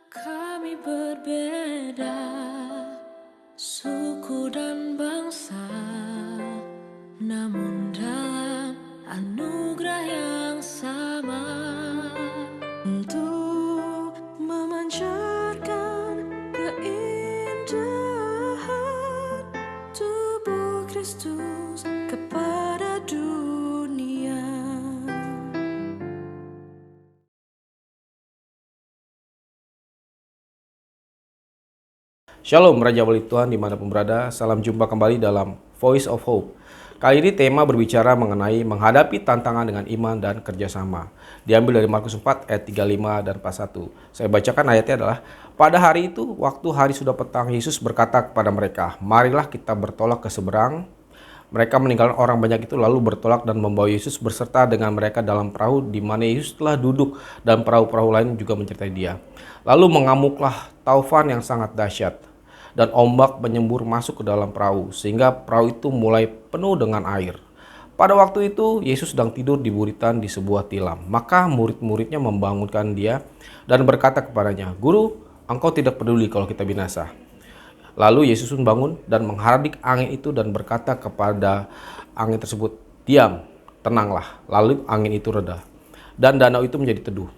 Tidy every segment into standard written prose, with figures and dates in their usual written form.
Kami berbeda, suku dan bangsa, namun dalam anugerah yang sama, untuk memancarkan keindahan tubuh Kristus kepada dunia. Shalom Raja Wali Tuhan dimanapun berada, salam jumpa kembali dalam Voice of Hope. Kali ini tema berbicara mengenai menghadapi tantangan dengan iman dan kerjasama. Diambil dari Markus 4 ayat 35 dan 41. Saya bacakan ayatnya adalah, pada hari itu, waktu hari sudah petang, Yesus berkata kepada mereka, marilah kita bertolak ke seberang. Mereka meninggalkan orang banyak itu lalu bertolak dan membawa Yesus berserta dengan mereka dalam perahu di mana Yesus telah duduk dan perahu-perahu lain juga menyertai dia. Lalu mengamuklah taufan yang sangat dahsyat dan ombak menyembur masuk ke dalam perahu sehingga perahu itu mulai penuh dengan air. Pada waktu itu Yesus sedang tidur di buritan di sebuah tilam. Maka murid-muridnya membangunkan dia dan berkata kepadanya, "Guru, engkau tidak peduli kalau kita binasa." Lalu Yesus pun bangun dan menghardik angin itu dan berkata kepada angin tersebut, "Diam, tenanglah." Lalu angin itu reda dan danau itu menjadi teduh.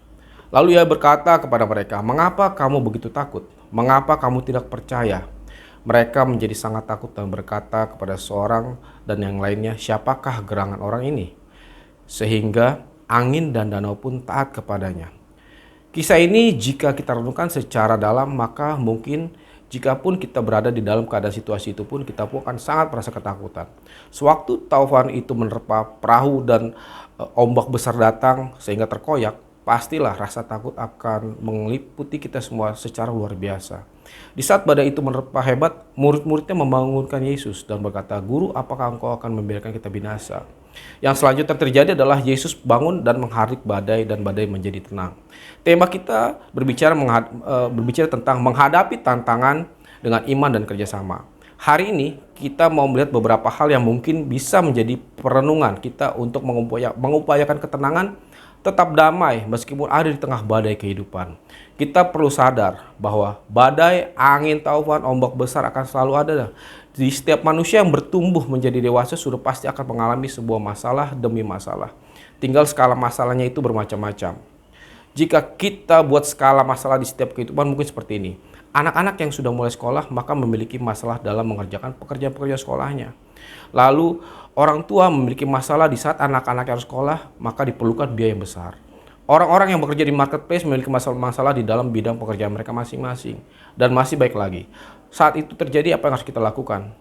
Lalu ia berkata kepada mereka, "Mengapa kamu begitu takut? Mengapa kamu tidak percaya?" Mereka menjadi sangat takut dan berkata kepada seorang dan yang lainnya, "Siapakah gerangan orang ini?" Sehingga angin dan danau pun taat kepadanya. Kisah ini jika kita renungkan secara dalam, maka mungkin jikapun kita berada di dalam keadaan situasi itu pun kita pun akan sangat merasa ketakutan. Sewaktu taufan itu menerpa perahu dan ombak besar datang sehingga terkoyak, pastilah rasa takut akan meliputi kita semua secara luar biasa. Di saat badai itu menerpa hebat, murid-muridnya membangunkan Yesus dan berkata, "Guru, apakah engkau akan membiarkan kita binasa?" Yang selanjutnya terjadi adalah Yesus bangun dan menghardik badai dan badai menjadi tenang. Tema kita berbicara tentang menghadapi tantangan dengan iman dan kerjasama. Hari ini kita mau melihat beberapa hal yang mungkin bisa menjadi perenungan kita untuk mengupayakan ketenangan, tetap damai meskipun ada di tengah badai kehidupan. Kita perlu sadar bahwa badai, angin, taufan, ombak besar akan selalu ada. Di setiap manusia yang bertumbuh menjadi dewasa sudah pasti akan mengalami sebuah masalah demi masalah. Tinggal skala masalahnya itu bermacam-macam. Jika kita buat skala masalah di setiap kehidupan mungkin seperti ini. Anak-anak yang sudah mulai sekolah maka memiliki masalah dalam mengerjakan pekerjaan-pekerjaan sekolahnya. Lalu orang tua memiliki masalah di saat anak-anak yang sekolah maka diperlukan biaya yang besar. Orang-orang yang bekerja di marketplace memiliki masalah-masalah di dalam bidang pekerjaan mereka masing-masing. Dan masih baik lagi, saat itu terjadi apa yang harus kita lakukan?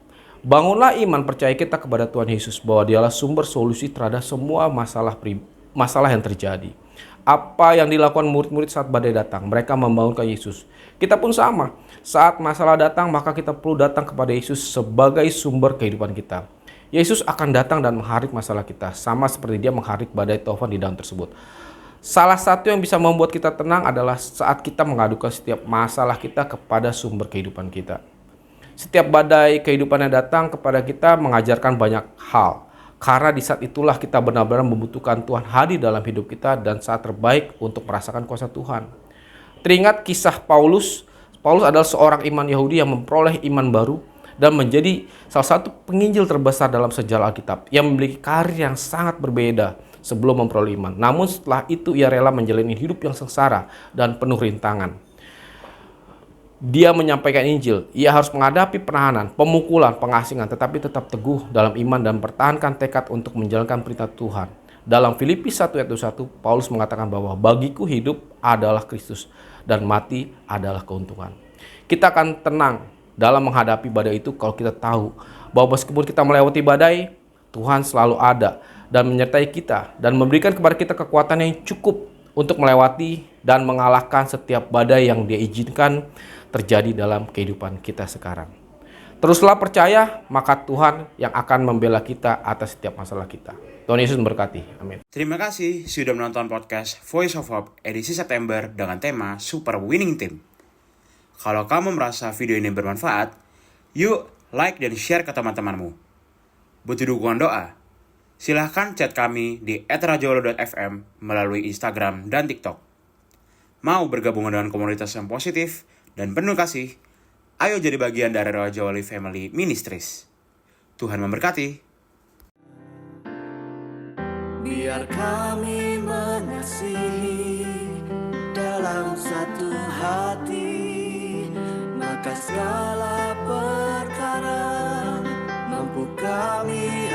Bangunlah iman percaya kita kepada Tuhan Yesus bahwa dialah sumber solusi terhadap semua masalah yang terjadi. Apa yang dilakukan murid-murid saat badai datang? Mereka membangunkan Yesus. Kita pun sama. Saat masalah datang, maka kita perlu datang kepada Yesus sebagai sumber kehidupan kita. Yesus akan datang dan menghardik masalah kita, sama seperti dia menghardik badai taufan di danau tersebut. Salah satu yang bisa membuat kita tenang adalah saat kita mengadukan setiap masalah kita kepada sumber kehidupan kita. Setiap badai kehidupan yang datang kepada kita mengajarkan banyak hal. Karena di saat itulah kita benar-benar membutuhkan Tuhan hadir dalam hidup kita dan saat terbaik untuk merasakan kuasa Tuhan. Teringat kisah Paulus. Paulus adalah seorang iman Yahudi yang memperoleh iman baru dan menjadi salah satu penginjil terbesar dalam sejarah Alkitab yang memiliki karir yang sangat berbeda sebelum memperoleh iman. Namun setelah itu ia rela menjalani hidup yang sengsara dan penuh rintangan. Dia menyampaikan Injil, ia harus menghadapi penahanan, pemukulan, pengasingan, tetapi tetap teguh dalam iman dan mempertahankan tekad untuk menjalankan perintah Tuhan. Dalam Filipi 1 ayat 21, Paulus mengatakan bahwa bagiku hidup adalah Kristus dan mati adalah keuntungan. Kita akan tenang dalam menghadapi badai itu kalau kita tahu bahwa meskipun kita melewati badai, Tuhan selalu ada dan menyertai kita dan memberikan kepada kita kekuatan yang cukup untuk melewati dan mengalahkan setiap badai yang Dia izinkan terjadi dalam kehidupan kita sekarang. Teruslah percaya, maka Tuhan yang akan membela kita atas setiap masalah kita. Tuhan Yesus memberkati. Amin. Terima kasih sudah menonton podcast Voice of Hope edisi September dengan tema Super Winning Team. Kalau kamu merasa video ini bermanfaat, yuk like dan share ke teman-temanmu. Butuh dukungan doa? Silahkan chat kami di @rajawalo.fm melalui Instagram dan TikTok. Mau bergabung dengan komunitas yang positif dan penuh kasih? Ayo jadi bagian dari Raja Wali Family Ministries. Tuhan memberkati. Biar kami mengasihi dalam satu hati, maka segala perkara mampu kami